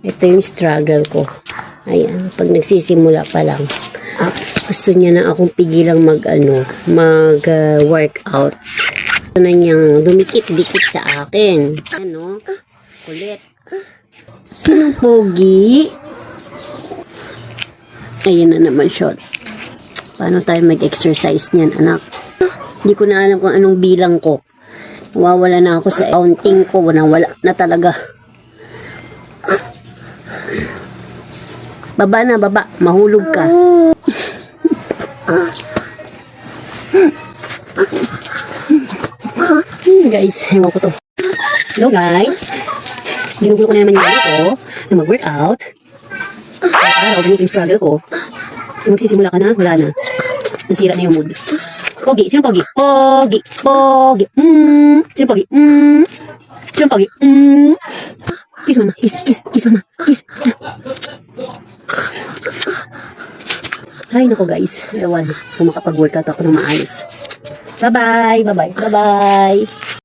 Ito yung struggle ko. Ayan, pag nagsisimula pa lang, gusto niya na akong pigilang workout. Ito na niyang dumikit-dikit sa akin. Ano? Kulit. Sinong pogi? Ayun na naman shot. Paano tayo mag-exercise niyan, anak? Hindi ko na alam kung anong bilang ko. Nawawala na ako sa counting ko. Wala na talaga. Baba na, baba. Mahulog ka. Guys, ewan ko to. Hello guys. Ginugulo ko na naman yung ano ko na mag-workout. Araw, ganito yung struggle ko. Kung magsisimula ka na, wala na. Nasira na yung mood. Pogi, sino pogi? Pogi, pogi. Sino pogi? Sino pogi? Kiss mama, kiss mama, kiss. Ay, nako guys. Ewan, kung makapag-workout ako ng maayos. Bye-bye, bye-bye, bye-bye.